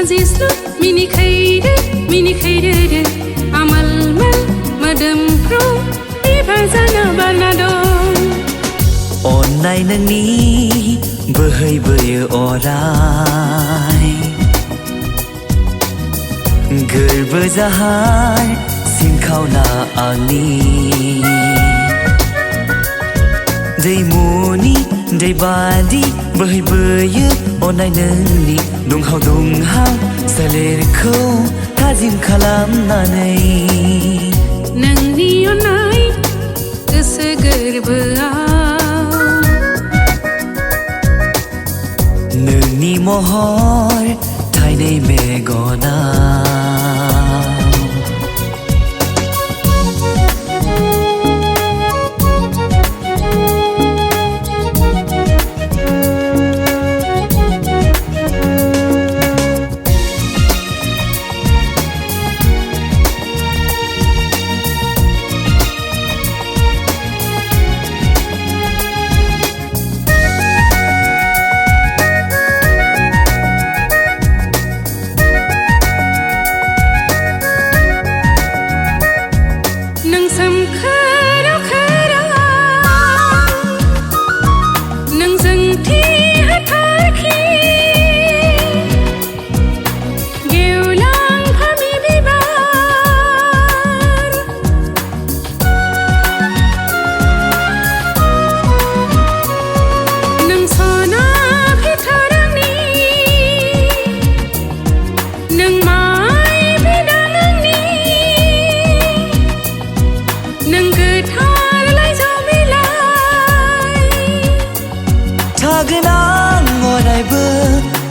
लाजिस्लु मिनिखैरो आमोल मोदोमफ्रु बिबार जानो बारना दं। अन्नाय नोंनि बोहैबोयो अराय गोरबो जाहार सिनखावना आंनि दैमुनि दै बादि बोहैबोयो अन्नाय नोंनि दुंहाव दुंहाव सोलेरखौ थाजिम खालामनानै नोंनि अन्नाय गोसो गोरबोआव नोंनि महर थाइनै मेगनाव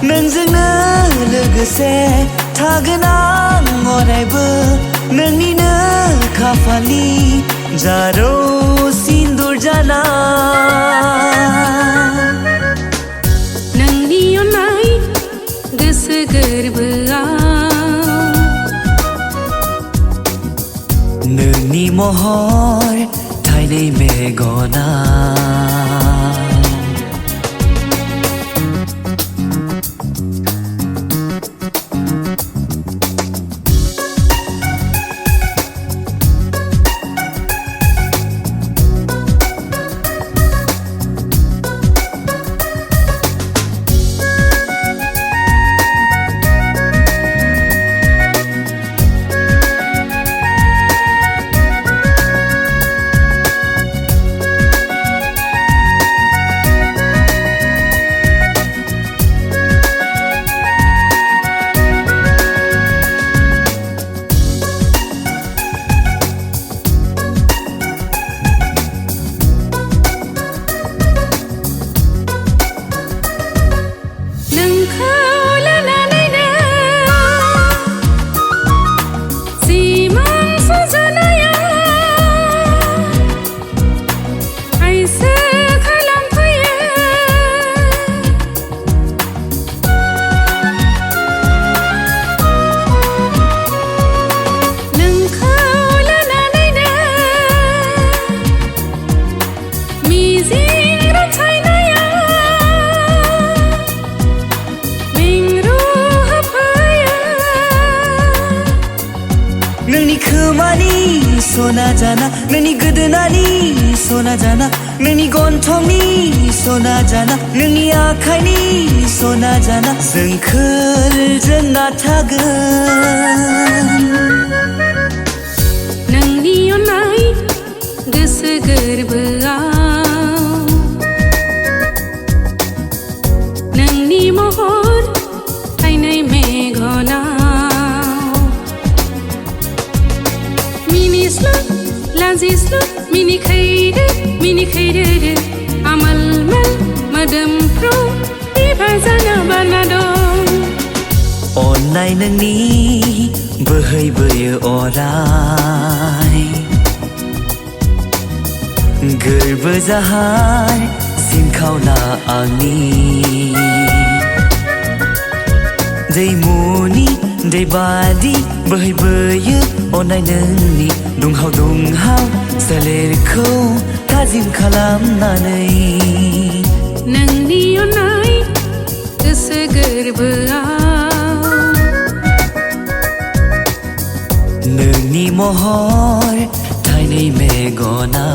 नोंजोंनो लोगोसे थागोन आं अरायबो नोंनिनो खाफालनि जारौ सिन्दुर जाना नोंनि अन्नाय गोसो गोरबोआव नोंनि महर थाइनै मेगनाव नोंनि खोमानि सना जाना नोंनि गोदोनानि सना जाना नोंनि गन्थंनि सना जाना नोंनि आखाइनि सना जाना जोंखोलजोंना थागोन नोंनि अन्नाय गोसो गोरबोआव नोंनि महर थाइनै मेगनाव लाजिस्लु मिनिखैरो आमोल मोदोमफ्रु बिबार जानो बारना दं। अन्नाय नोंनि बोहैबोयो अराय गोरबो जाहार सिनखावना आंनि दैमुनि दै बादि बोहैबोयो अन्नाय नोंनि दुंहाव दुंहाव सोलेरखौ थाजिम खालामनानै नोंनि अन्नाय गोसो गोरबोआव नोंनि महर थाइनै मेगना